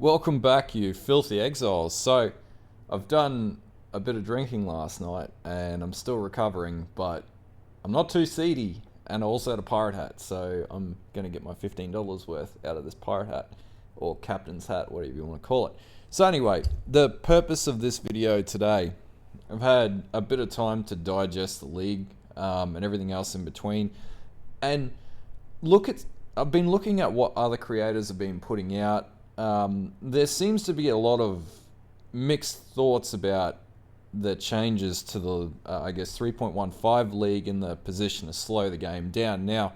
Welcome back, you filthy exiles. So, I've done a bit of drinking last night and I'm still recovering, but I'm not too seedy and I also had a pirate hat, so I'm going to get my $15 worth out of this pirate hat, or captain's hat, whatever you want to call it. So anyway, the purpose of this video today, I've had a bit of time to digest the league and everything else in between, and I've been looking at what other creators have been putting out. There seems to be a lot of mixed thoughts about the changes to the, 3.15 league in the position to slow the game down. Now,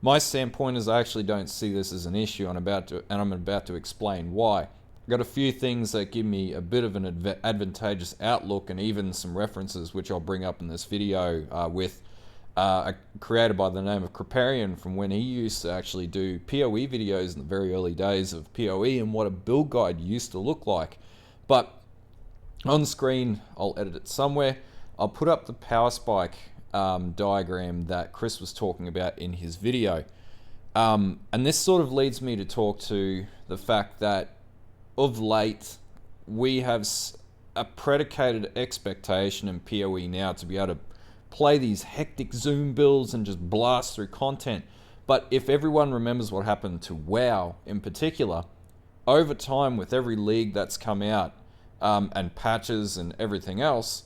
my standpoint is I actually don't see this as an issue, and I'm about to explain why. I've got a few things that give me a bit of an advantageous outlook, and even some references which I'll bring up in this video with a creator by the name of Kriparian, from when he used to actually do PoE videos in the very early days of PoE and what a build guide used to look like. But on screen, I'll edit it somewhere, I'll put up the power spike diagram that Chris was talking about in his video. And this sort of leads me to talk to the fact that of late we have a predicated expectation in PoE now to be able to play these hectic zoom builds and just blast through content. But if everyone remembers what happened to WoW in particular, over time with every league that's come out and patches and everything else,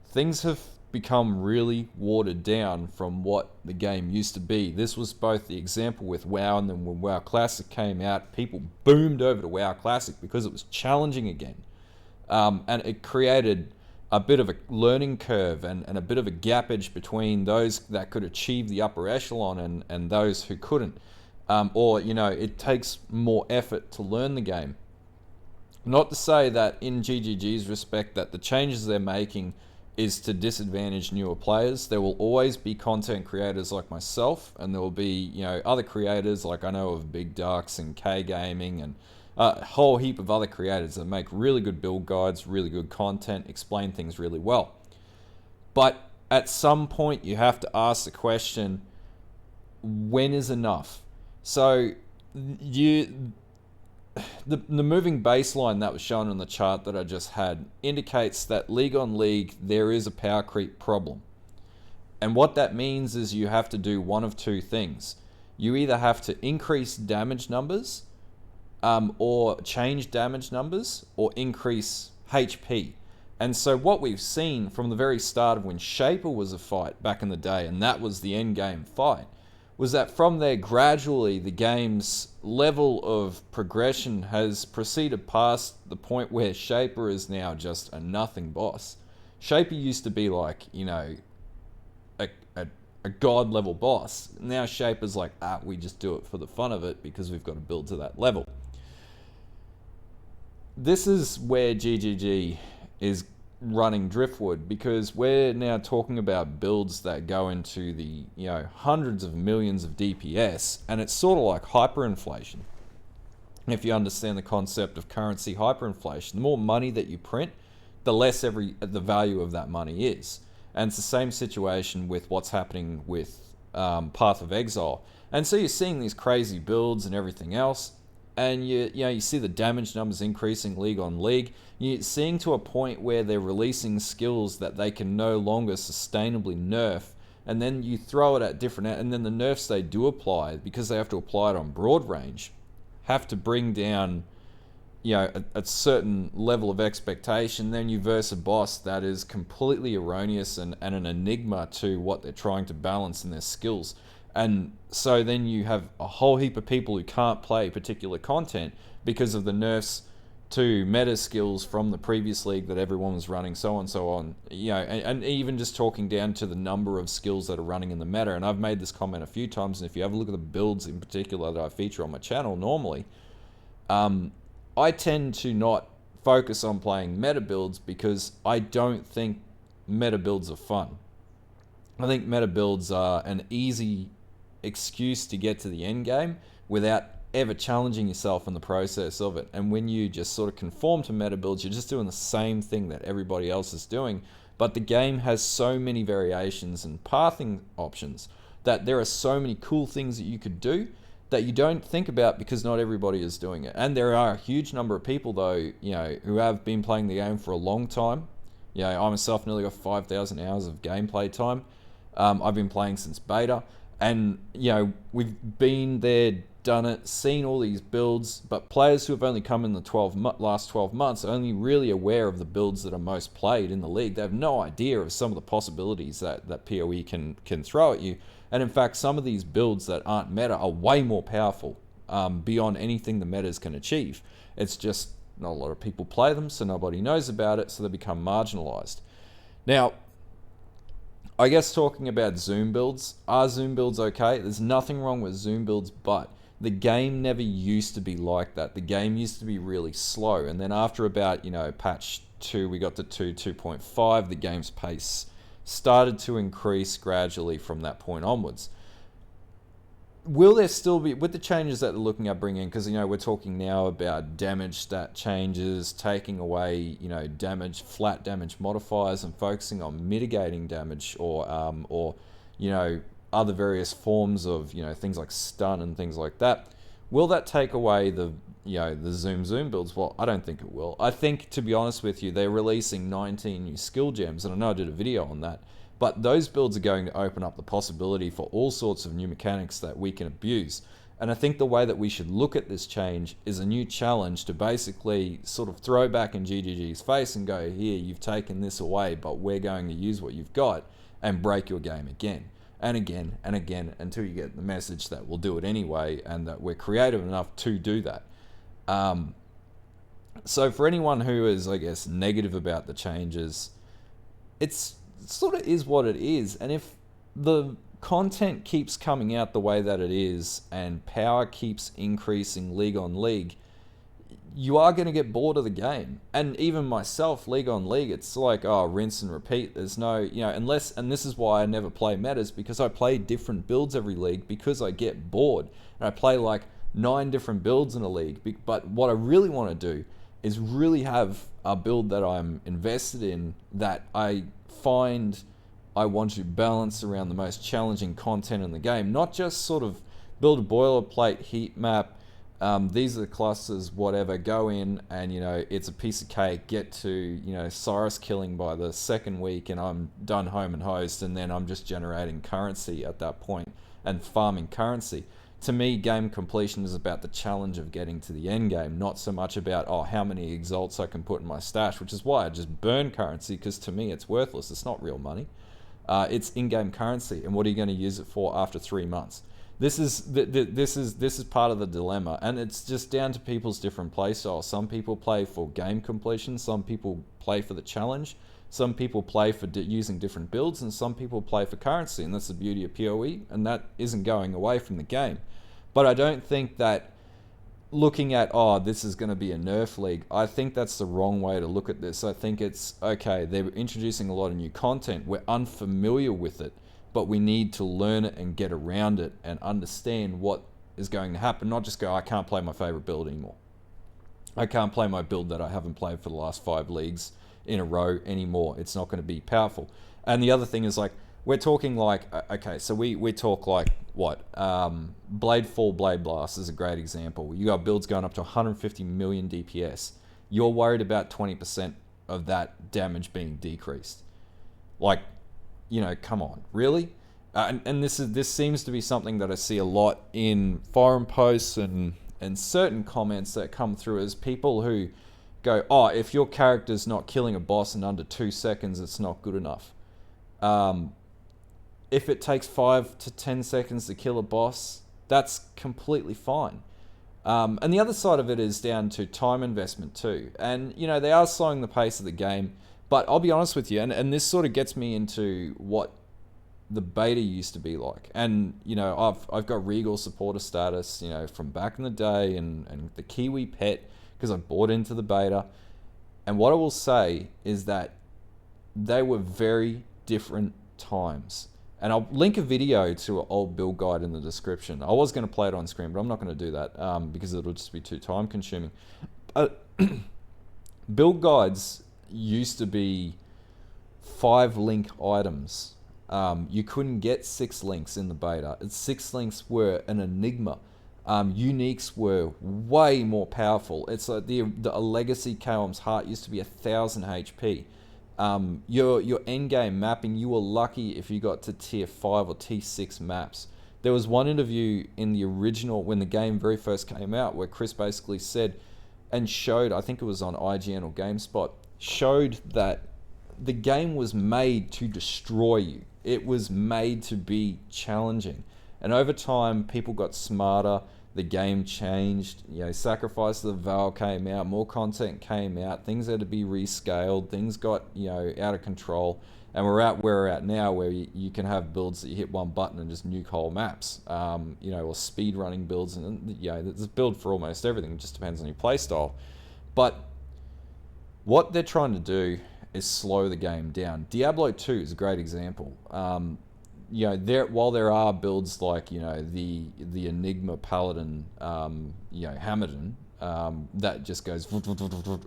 things have become really watered down from what the game used to be. This was both the example with WoW, and then when WoW Classic came out, people boomed over to WoW Classic because it was challenging again. And it created a bit of a learning curve and a bit of a gappage between those that could achieve the upper echelon and those who couldn't. It takes more effort to learn the game. Not to say that in GGG's respect that the changes they're making is to disadvantage newer players. There will always be content creators like myself, and there will be other creators like I know of Big Ducks and K Gaming and a whole heap of other creators that make really good build guides, really good content, explain things really well. But at some point you have to ask the question, when is enough? So the moving baseline that was shown on the chart that I just had indicates that league on league there is a power creep problem. And what that means is you have to do one of two things. You either have to increase damage numbers, or change damage numbers, or increase HP. And so what we've seen from the very start of when Shaper was a fight back in the day, and that was the end game fight, was that from there gradually the game's level of progression has proceeded past the point where Shaper is now just a nothing boss. Shaper used to be like, a god level boss. Now Shaper's like, we just do it for the fun of it because we've got to build to that level. This is where GGG is running driftwood, because we're now talking about builds that go into the hundreds of millions of DPS, and it's sort of like hyperinflation. If you understand the concept of currency hyperinflation, the more money that you print, the less the value of that money is. And it's the same situation with what's happening with Path of Exile. And so you're seeing these crazy builds and everything else, and you see the damage numbers increasing league on league. You're seeing to a point where they're releasing skills that they can no longer sustainably nerf, and then you throw it at and then the nerfs they do apply, because they have to apply it on broad range, have to bring down a certain level of expectation. Then you verse a boss that is completely erroneous and an enigma to what they're trying to balance in their skills. And so then you have a whole heap of people who can't play particular content because of the nerfs to meta skills from the previous league that everyone was running, so on and so on. And even just talking down to the number of skills that are running in the meta. And I've made this comment a few times, and if you have a look at the builds in particular that I feature on my channel normally, I tend to not focus on playing meta builds because I don't think meta builds are fun. I think meta builds are an easy excuse to get to the end game without ever challenging yourself in the process of it. And when you just sort of conform to meta builds, you're just doing the same thing that everybody else is doing. But the game has so many variations and pathing options that there are so many cool things that you could do that you don't think about because not everybody is doing it. And there are a huge number of people, though, who have been playing the game for a long time. I myself nearly got 5,000 hours of gameplay time. I've been playing since beta, and we've been there, done it, seen all these builds. But players who have only come in the last 12 months are only really aware of the builds that are most played in the league. They have no idea of some of the possibilities that PoE can throw at you. And in fact, some of these builds that aren't meta are way more powerful beyond anything the metas can achieve. It's just not a lot of people play them, so nobody knows about it, so they become marginalized. Now, I guess talking about Zoom builds, are Zoom builds okay? There's nothing wrong with Zoom builds, but the game never used to be like that. The game used to be really slow, and then after about, patch 2, we got to 2.5, the game's pace started to increase gradually from that point onwards. Will there still be, with the changes that they're looking at bringing in, because we're talking now about damage stat changes, taking away flat damage modifiers and focusing on mitigating damage or other various forms of things like stun and things like that. Will that take away the Zoom builds? Well, I don't think it will. I think, to be honest with you, they're releasing 19 new skill gems, and I know I did a video on that, but those builds are going to open up the possibility for all sorts of new mechanics that we can abuse. And I think the way that we should look at this change is a new challenge to basically sort of throw back in GGG's face and go, here, you've taken this away, but we're going to use what you've got and break your game again and again and again until you get the message that we'll do it anyway and that we're creative enough to do that. So for anyone who is, I guess, negative about the changes, it's sort of is what it is. And if the content keeps coming out the way that it is and power keeps increasing league on league, you are going to get bored of the game. And even myself, league on league, it's like, rinse and repeat. There's no, unless, and this is why I never play metas, because I play different builds every league because I get bored. And I play like 9 different builds in a league. But what I really want to do is really have a build that I'm invested in, that I find I want to balance around the most challenging content in the game, not just sort of build a boilerplate heat map. These are the clusters, whatever, go in and, it's a piece of cake, get to, Cyrus killing by the second week and I'm done home and host, and then I'm just generating currency at that point and farming currency. To me, game completion is about the challenge of getting to the end game, not so much about, how many exalts I can put in my stash, which is why I just burn currency, because to me it's worthless. It's not real money. It's in-game currency, and what are you going to use it for after 3 months? This is part of the dilemma, and it's just down to people's different play styles. Some people play for game completion, some people play for the challenge, some people play for using different builds, and some people play for currency, and that's the beauty of PoE, and that isn't going away from the game. But I don't think that looking at, this is going to be a nerf league, I think that's the wrong way to look at this. I think it's, okay, they're introducing a lot of new content, we're unfamiliar with it, but we need to learn it and get around it and understand what is going to happen, not just go, I can't play my favorite build anymore. I can't play my build that I haven't played for the last 5 leagues in a row anymore. It's not going to be powerful. And the other thing is, like, we're talking like, okay, so we talk like, what? Blade Fall, Blade Blast is a great example. You got builds going up to 150 million DPS. You're worried about 20% of that damage being decreased. Like, come on, really? And this seems to be something that I see a lot in forum posts and certain comments that come through as people who go, if your character's not killing a boss in under 2 seconds, it's not good enough. If it takes 5 to 10 seconds to kill a boss, that's completely fine. And the other side of it is down to time investment too. And, they are slowing the pace of the game. But I'll be honest with you, and this sort of gets me into what the beta used to be like. And, I've got Regal supporter status, from back in the day, and the Kiwi pet, because I bought into the beta. And what I will say is that they were very different times. And I'll link a video to an old build guide in the description. I was going to play it on screen, but I'm not going to do that because it'll just be too time consuming. Build guides used to be 5 link items. You couldn't get 6 links in the beta. 6 links were an enigma. Uniques were way more powerful. It's like a legacy Kaom's Heart used to be 1,000 HP. Your end game mapping, you were lucky if you got to tier 5 or tier 6 maps. There was one interview in the original, when the game very first came out, where Chris basically said and showed, I think it was on IGN or GameSpot, showed that the game was made to destroy you. It was made to be challenging. And over time, people got smarter. The game changed. Sacrifice of the Veil came out. More content came out. Things had to be rescaled. Things got, out of control. And we're at where we're at now, where you can have builds that you hit one button and just nuke whole maps. Or speed running builds. And, there's a build for almost everything. It just depends on your playstyle. But what they're trying to do is slow the game down. Diablo 2 is a great example. While there are builds like the Enigma Paladin, Hammerden, that just goes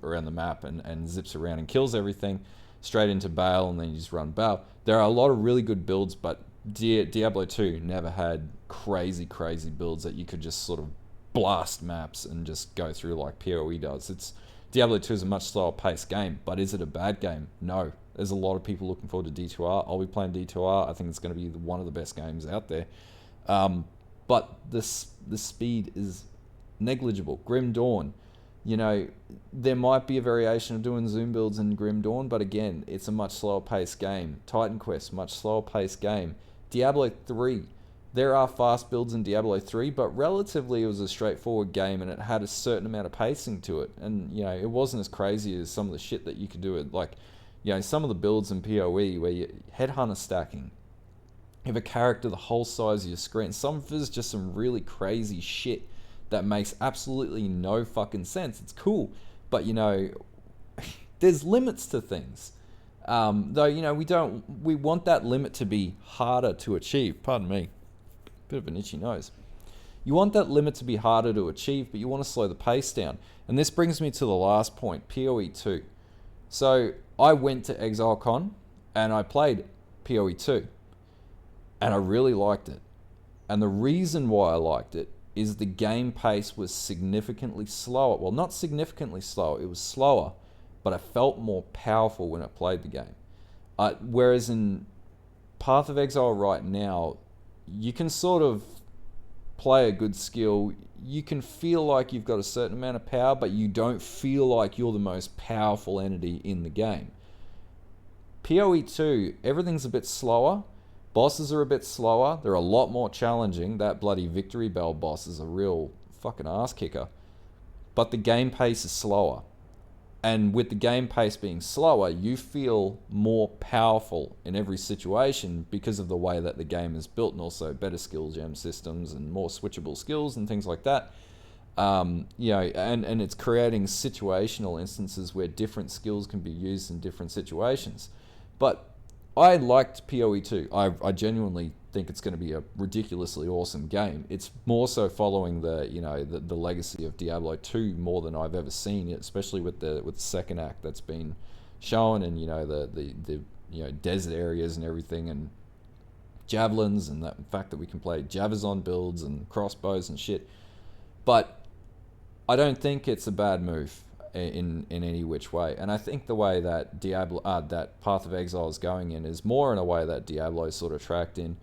around the map and zips around and kills everything straight into Bale, and then you just run Bale. There are a lot of really good builds, but Diablo 2 never had crazy builds that you could just sort of blast maps and just go through like PoE does. Diablo 2 is a much slower paced game, but is it a bad game? No. There's a lot of people looking forward to D2R. I'll be playing D2R. I think it's going to be one of the best games out there. But the speed is negligible. Grim Dawn, there might be a variation of doing zoom builds in Grim Dawn, but again, it's a much slower paced game. Titan Quest, much slower paced game. Diablo 3, there are fast builds in Diablo 3, but relatively it was a straightforward game and it had a certain amount of pacing to it. And, it wasn't as crazy as some of the shit that you could do it. Like, some of the builds in PoE where you headhunter stacking, you have a character the whole size of your screen. Some of it is just some really crazy shit that makes absolutely no fucking sense. It's cool, but there's limits to things. Though, we want that limit to be harder to achieve. Pardon me. Bit of an itchy nose. You want that limit to be harder to achieve, but you want to slow the pace down. And this brings me to the last point, PoE 2. So I went to ExileCon and I played PoE 2 and I really liked it. And the reason why I liked it is the game pace was significantly slower. Well, not significantly slower, it was slower, but I felt more powerful when I played the game. Whereas in Path of Exile right now, you can sort of play a good skill. You can feel like you've got a certain amount of power, but you don't feel like you're the most powerful entity in the game. PoE 2, everything's a bit slower. Bosses are a bit slower. They're a lot more challenging. That bloody Victory Bell boss is a real fucking ass kicker. But the game pace is slower. And with the game pace being slower, you feel more powerful in every situation because of the way that the game is built, and also better skill gem systems and more switchable skills and things like that. And it's creating situational instances where different skills can be used in different situations. But I liked PoE 2. I genuinely think it's going to be a ridiculously awesome game. It's more so following the legacy of Diablo 2 more than I've ever seen it, especially with the second act that's been shown, and the desert areas and everything, and javelins, and the fact that we can play Javazon builds and crossbows and shit. But I don't think it's a bad move in any which way, and I think the way that that Path of Exile is going in is more in a way that Diablo sort of tracked in.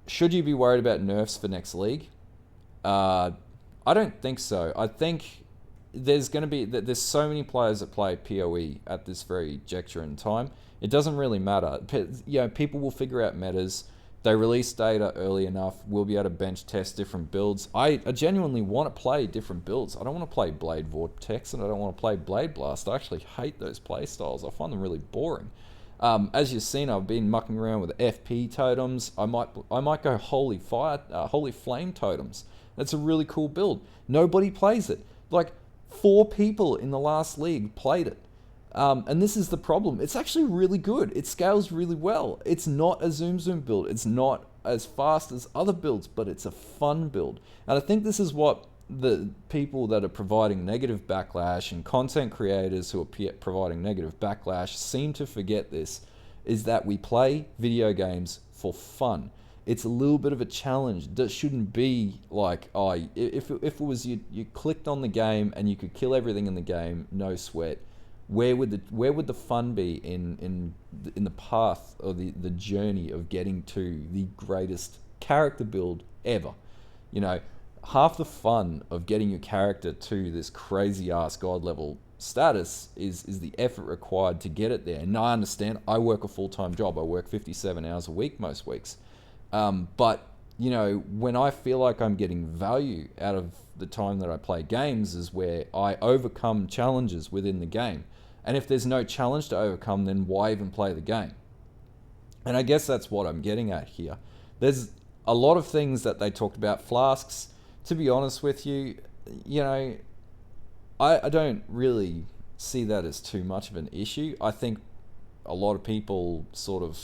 Should you be worried about nerfs for next league? I don't think so. I think there's so many players that play PoE at this very juncture in time. It doesn't really matter. People will figure out metas. They release data early enough. We'll be able to bench test different builds. I genuinely want to play different builds. I don't want to play Blade Vortex, and I don't want to play Blade Blast. I actually hate those play styles. I find them really boring. As you've seen, I've been mucking around with FP totems. I might go Holy Flame totems. That's a really cool build. Nobody plays it. Like 4 people in the last league played it. And this is the problem. It's actually really good. It scales really well. It's not a zoom build. It's not as fast as other builds, but it's a fun build. And I think this is what the people that are providing negative backlash and content creators who are providing negative backlash seem to forget this, is that we play video games for fun. it's a little bit of a challenge. That shouldn't be like, oh, if it was you clicked on the game and you could kill everything in the game, no sweat. Where would the fun be in the path or the journey of getting to the greatest character build ever? You know, half the fun of getting your character to this crazy ass god level status is the effort required to get it there. And I understand, I work a full-time job. I work 57 hours a week most weeks. But, you know, when I feel like I'm getting value out of the time that I play games is where I overcome challenges within the game. And if there's no challenge to overcome, then why even play the game? And I guess that's what I'm getting at here. There's a lot of things that they talked about. Flasks, to be honest with you, you know, I don't really see that as too much of an issue. I think a lot of people sort of,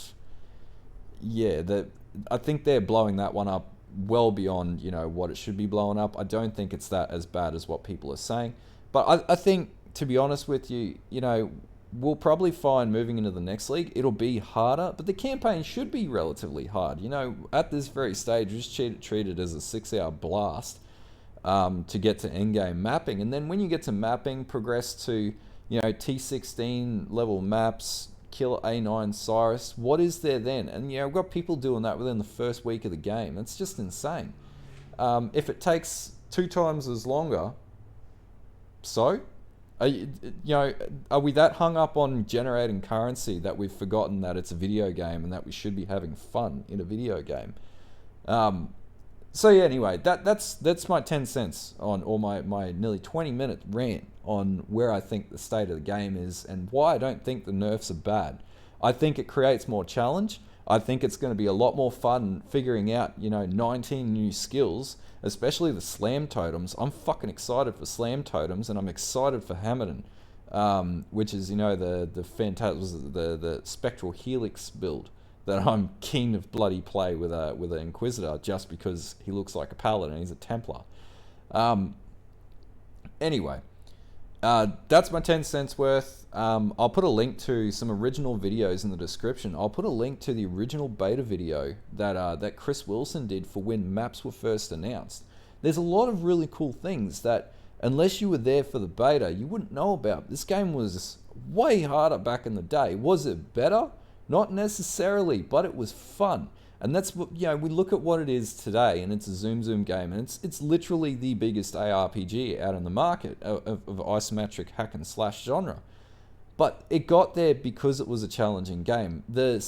I think they're blowing that one up well beyond, you know, what it should be blowing up. I don't think it's that as bad as what people are saying. But I think, to be honest with you, you know, we'll probably find moving into the next league, it'll be harder, but the campaign should be relatively hard. You know, at this very stage, just treat it as a 6-hour blast to get to endgame mapping. And then when you get to mapping, progress to, you know, T16 level maps, kill A9 Cyrus, what is there then? And, you know, I've got people doing that within the first week of the game. It's just insane. If it takes 2 times as longer, so... Are we that hung up on generating currency that we've forgotten that it's a video game and that we should be having fun in a video game? So yeah, anyway, that's my 10 cents on, or my nearly 20-minute rant on where I think the state of the game is and why I don't think the nerfs are bad. I think it creates more challenge. I think it's going to be a lot more fun figuring out, you know, 19 new skills, especially the slam totems. I'm fucking excited for slam totems, and I'm excited for Hamilton, which is, you know, the spectral helix build that I'm keen to bloody play with an Inquisitor just because he looks like a paladin. He's a Templar. Anyway. That's my 10 cents worth. I'll put a link to some original videos in the description. I'll put a link to the original beta video that Chris Wilson did for when maps were first announced. There's a lot of really cool things that, unless you were there for the beta, you wouldn't know about. This game was way harder back in the day. Was it better? Not necessarily, but it was fun. And that's what, you know, we look at what it is today, and it's a Zoom game, and it's literally the biggest ARPG out in the market of isometric hack and slash genre. But it got there because it was a challenging game. The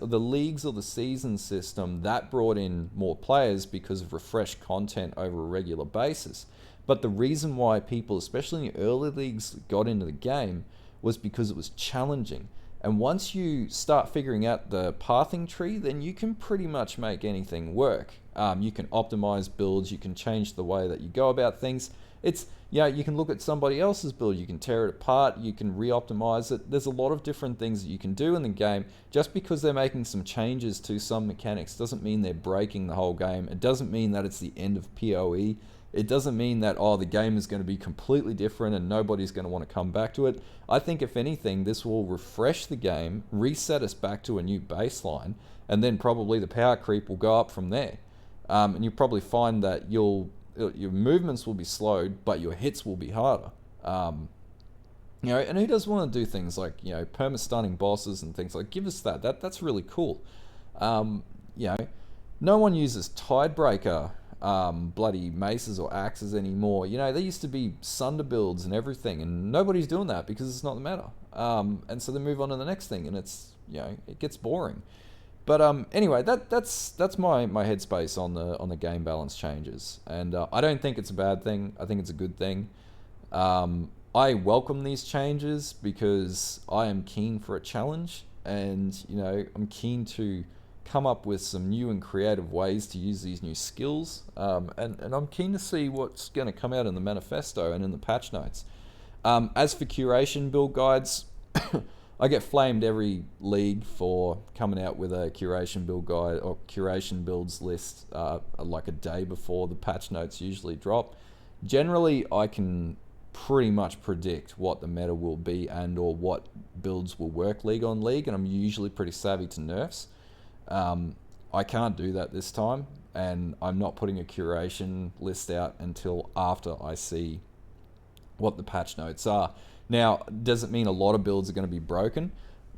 leagues or the season system, that brought in more players because of refreshed content over a regular basis. But the reason why people, especially in the early leagues, got into the game was because it was challenging. And once you start figuring out the pathing tree, then you can pretty much make anything work. You can optimize builds, you can change the way that you go about things. You can look at somebody else's build, you can tear it apart, you can re-optimize it. There's a lot of different things that you can do in the game. Just because they're making some changes to some mechanics doesn't mean they're breaking the whole game. It doesn't mean that it's the end of PoE. It doesn't mean that, the game is going to be completely different and nobody's going to want to come back to it. I think, if anything, this will refresh the game, reset us back to a new baseline, and then probably the power creep will go up from there. And you'll probably find that your movements will be slowed, but your hits will be harder. And who doesn't want to do things like, perma-stunning bosses and things like, give us that. That's really cool. No one uses Tidebreaker bloody maces or axes anymore. There used to be Sunder builds and everything, and nobody's doing that because it's not the meta. And so they move on to the next thing, and it's it gets boring. But anyway, that's my headspace on the game balance changes, and I don't think it's a bad thing. I think it's a good thing. I welcome these changes because I am keen for a challenge, and I'm keen to come up with some new and creative ways to use these new skills, and I'm keen to see what's going to come out in the manifesto and in the patch notes. As for curation build guides, I get flamed every league for coming out with a curation build guide or curation builds list like a day before the patch notes usually drop. Generally, I can pretty much predict what the meta will be and or what builds will work league on league, and I'm usually pretty savvy to nerfs. I can't do that this time, and I'm not putting a curation list out until after I see what the patch notes are. Now, does it mean a lot of builds are going to be broken?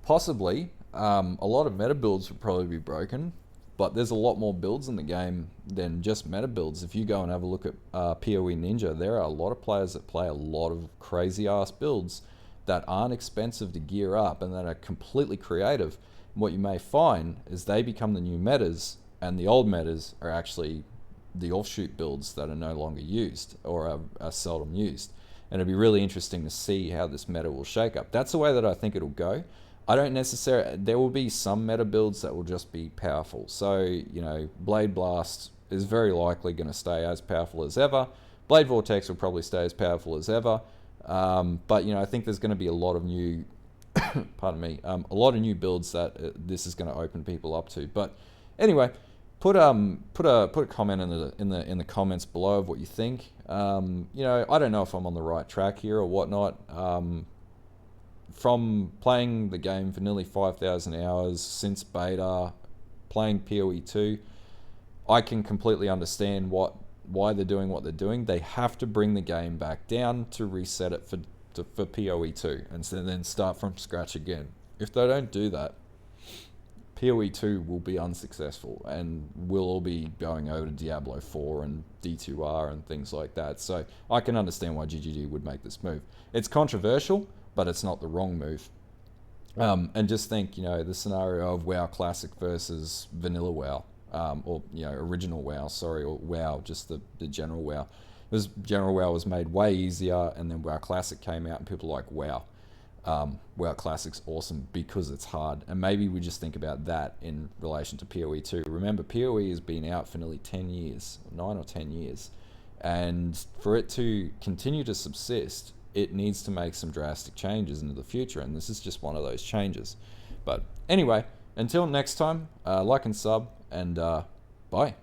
Possibly. A lot of meta builds will probably be broken, but there's a lot more builds in the game than just meta builds. If you go and have a look at poe.ninja, there are a lot of players that play a lot of crazy ass builds that aren't expensive to gear up and that are completely creative. And what you may find is they become the new metas, and the old metas are actually the offshoot builds that are no longer used or are seldom used. And it'll be really interesting to see how this meta will shake up. That's the way that I think it'll go. I don't necessarily, there will be some meta builds that will just be powerful. So, you know, Blade Blast is very likely going to stay as powerful as ever. Blade Vortex will probably stay as powerful as ever. But, you know, I think there's going to be a lot of new, pardon me, a lot of new builds that this is going to open people up to. But anyway, put a comment in the comments below of what you think. You know, I don't know if I'm on the right track here or whatnot. From playing the game for nearly 5,000 hours since beta, playing PoE 2, I can completely understand why they're doing what they're doing. They have to bring the game back down to reset it for PoE 2 and then start from scratch again. If they don't do that, PoE 2 will be unsuccessful, and we'll all be going over to Diablo 4 and D2R and things like that. So I can understand why GGG would make this move. It's controversial, but it's not the wrong move. And just think, you know, the scenario of WoW Classic versus Vanilla WoW, or, you know, original WoW, sorry, or WoW, just the general WoW. Because general WoW was made way easier, and then WoW Classic came out, and people were like, wow. WoW Classic's awesome because it's hard. And maybe we just think about that in relation to PoE 2. Remember, PoE has been out for nearly 10 years, 9 or 10 years. And for it to continue to subsist, it needs to make some drastic changes into the future. And this is just one of those changes. But anyway, until next time, like and sub, and bye.